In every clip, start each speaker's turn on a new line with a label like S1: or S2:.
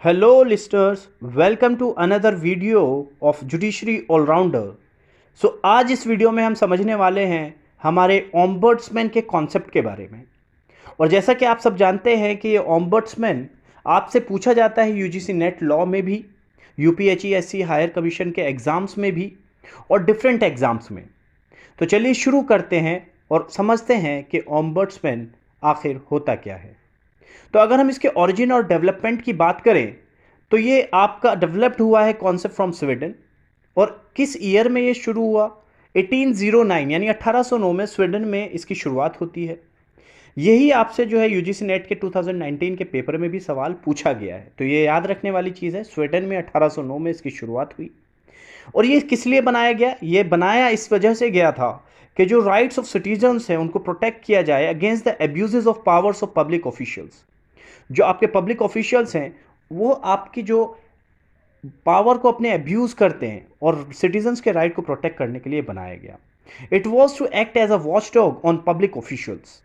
S1: Hello, listeners. Welcome to another video of Judiciary Allrounder. आज इस video में हम समझने वाले हैं हमारे ओम्बड्समैन के कॉन्सेप्ट के बारे में। और जैसा कि आप सब जानते हैं कि ये ओम्बड्समैन आपसे पूछा जाता है यूजीसी नेट लॉ में भी, यूपीएचईएससी हायर कमीशन के एग्ज़ाम्स में भी और डिफरेंट एग्ज़ाम्स में। तो चलिए शुरू करते हैं और समझते हैं कि ओम्बड्समैन आखिर होता क्या है। तो अगर हम इसके ओरिजिन और डेवलपमेंट की बात करें तो ये आपका डेवलप्ड हुआ है कॉन्सेप्ट फ्रॉम स्वीडन। और किस ईयर में ये शुरू हुआ? 1809 यानी 1809 में स्वीडन में इसकी शुरुआत होती है। यही आपसे जो है यूजीसी नेट के 2019 के पेपर में भी सवाल पूछा गया है, तो ये याद रखने वाली चीज़ है। स्वीडन में 1809 में इसकी शुरुआत हुई। और ये किस लिए बनाया गया? ये बनाया इस वजह से गया था कि जो राइट्स ऑफ सिटीजन्स हैं उनको प्रोटेक्ट किया जाए against the abuses of powers of public officials. जो आपके पब्लिक ऑफिशियल्स हैं वो आपकी जो पावर को अपने अब्यूज़ करते हैं, और सिटीजन्स के राइट को प्रोटेक्ट करने के लिए बनाया गया। It was to act as a watchdog on public officials.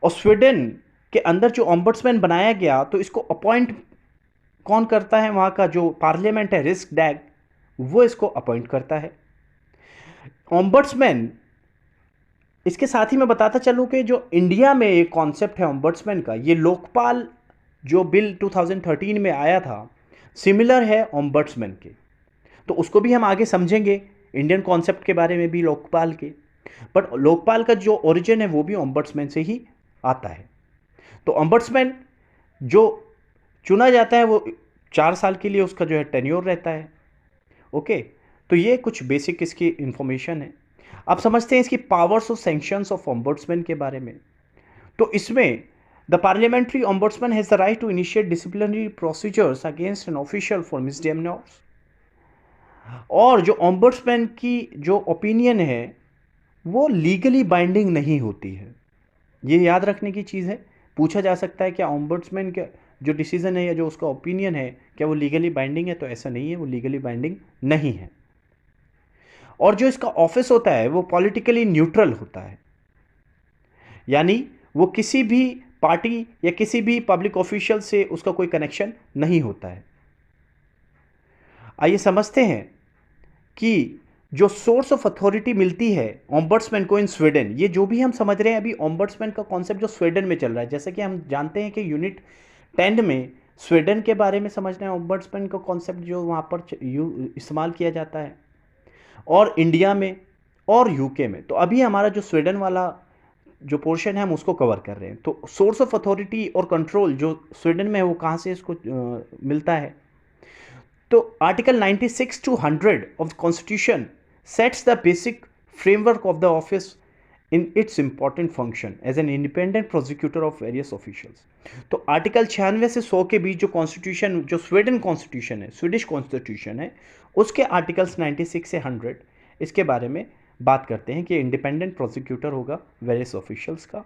S1: और स्वीडन के अंदर जो ओम्बड्समैन बनाया गया तो इसको अपॉइंट कौन करता है? वहाँ का जो पार्लियामेंट है, रिक्सडैग, वो इसको अपॉइंट करता है। ओम्बड्समैन, इसके साथ ही मैं बताता चलूँ कि जो इंडिया में एक कॉन्सेप्ट है ओम्बड्समैन का, ये लोकपाल जो बिल 2013 में आया था, सिमिलर है ओम्बड्समैन के। तो उसको भी हम आगे समझेंगे, इंडियन कॉन्सेप्ट के बारे में भी लोकपाल के। बट लोकपाल का जो ओरिजिन है वो भी ओम्बड्समैन से ही आता है। तो ओम्बड्समैन जो चुना जाता है वो 4 साल के लिए उसका जो है टेन्योर रहता है। ओके, तो ये कुछ बेसिक इसकी इंफॉर्मेशन है। अब समझते हैं इसकी पावर्स और सैंक्शंस ऑफ ओम्बड्समैन के बारे में। तो इसमें the parliamentary ombudsman has the right to initiate disciplinary procedures against an official for misdemeanours. और जो ओम्बड्समैन की जो ओपिनियन है वो लीगली बाइंडिंग नहीं होती है। ये याद रखने की चीज़ है। पूछा जा सकता है क्या ओम्बड्समैन का जो डिसीजन है या जो उसका ओपिनियन है क्या वो लीगली बाइंडिंग है? तो ऐसा नहीं है, वो लीगली बाइंडिंग नहीं है। और जो इसका ऑफिस होता है वो पॉलिटिकली न्यूट्रल होता है, यानी वो किसी भी पार्टी या किसी भी पब्लिक ऑफिशियल से उसका कोई कनेक्शन नहीं होता है। आइए समझते हैं कि जो सोर्स ऑफ अथॉरिटी मिलती है ओम्बड्समैन को इन स्वीडन, ये जो भी हम समझ रहे हैं अभी ओम्बड्समैन का कॉन्सेप्ट जो स्वीडन में चल रहा है, जैसे कि हम जानते हैं कि यूनिट 10 में स्वीडन के बारे में समझना है, ओम्बड्समैन का कॉन्सेप्ट जो वहाँ पर इस्तेमाल किया जाता है, और इंडिया में और यूके में। तो अभी हमारा जो स्वीडन वाला जो पोर्शन है हम उसको कवर कर रहे हैं। तो सोर्स ऑफ अथॉरिटी और कंट्रोल जो स्वीडन में है वो कहाँ से इसको मिलता है? तो article 96 to 100 of the constitution sets the basic framework of the office in its important function as an independent prosecutor of various officials. तो आर्टिकल 96 से 100 के बीच जो कॉन्स्टिट्यूशन, जो स्वीडन कॉन्स्टिट्यूशन है, स्वीडिश कॉन्स्टिट्यूशन है, उसके आर्टिकल्स 96 से 100 इसके बारे में बात करते हैं कि इंडिपेंडेंट प्रोसिक्यूटर होगा वेरियस ऑफिशियल्स का।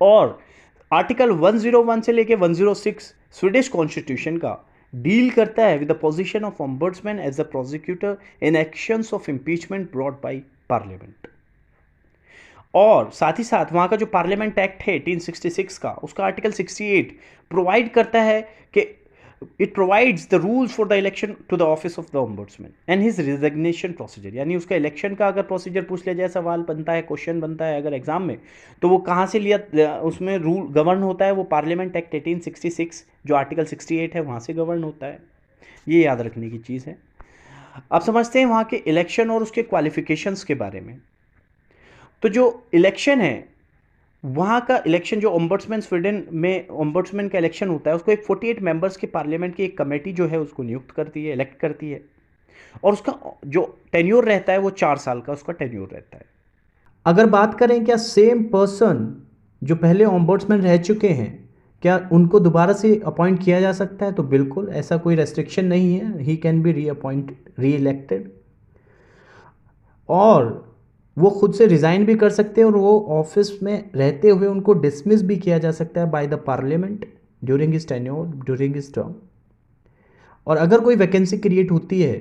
S1: और आर्टिकल 101 से लेके 106 स्वीडिश कॉन्स्टिट्यूशन का डील करता है with the position of ombudsman as the prosecutor in actions of impeachment brought by parliament. और साथ ही साथ वहाँ का जो पार्लियामेंट एक्ट है 1866 का, उसका आर्टिकल 68 प्रोवाइड करता है कि it provides the rules for the election to the office of the ombudsman and his resignation procedure. यानी उसका इलेक्शन का अगर प्रोसीजर पूछ लिया जाए, सवाल बनता है, क्वेश्चन बनता है अगर एग्जाम में, तो वो कहाँ से लिया, उसमें रूल गवर्न होता है वो पार्लियामेंट एक्ट 1866 जो आर्टिकल 68 है वहाँ से गवर्न होता है। ये याद रखने की चीज़ है। अब समझते हैं वहाँ के इलेक्शन और उसके क्वालिफिकेशंस के बारे में। तो जो इलेक्शन है, वहाँ का इलेक्शन जो ओम्बड्समैन स्वीडन में ओम्बड्समैन का इलेक्शन होता है, उसको एक 48 मेंबर्स की पार्लियामेंट की एक कमेटी जो है उसको नियुक्त करती है, इलेक्ट करती है। और उसका जो टेन्योर रहता है वो 4 साल का उसका टेन्योर रहता है। अगर बात करें क्या सेम पर्सन जो पहले ओम्बड्समैन रह चुके हैं, क्या उनको दोबारा से अपॉइंट किया जा सकता है? तो बिल्कुल, ऐसा कोई रेस्ट्रिक्शन नहीं है, ही कैन बी री अपॉइंट, री इलेक्टेड। और वो खुद से रिज़ाइन भी कर सकते हैं और वो ऑफिस में रहते हुए उनको डिसमिस भी किया जा सकता है by the parliament during his tenure, during his term. और अगर कोई वैकेंसी क्रिएट होती है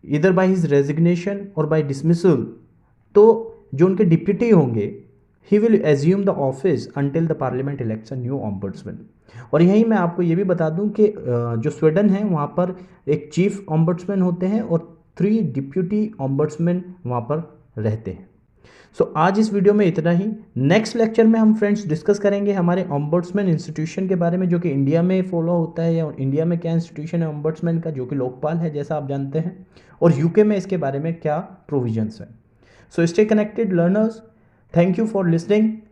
S1: इधर बाय हिज रेजिग्नेशन और बाय डिसमिसल, तो जो उनके डिप्यूटी होंगे he will assume the office until the parliament election new ombudsman. और यहीं मैं आपको ये भी बता दूं कि जो स्वीडन है वहाँ पर एक चीफ ऑम्बड्समैन होते हैं और 3 डिप्यूटी ऑम्बड्समैन वहाँ पर रहते हैं। सो आज इस वीडियो में इतना ही। नेक्स्ट लेक्चर में हम फ्रेंड्स डिस्कस करेंगे हमारे ऑम्बड्समैन इंस्टीट्यूशन के बारे में, जो कि इंडिया में फॉलो होता है, या इंडिया में क्या इंस्टीट्यूशन है ऑम्बड्समैन का, जो कि लोकपाल है जैसा आप जानते हैं, और यूके में इसके बारे में क्या प्रोविजंस हैं। So stay connected learners, thank you for listening,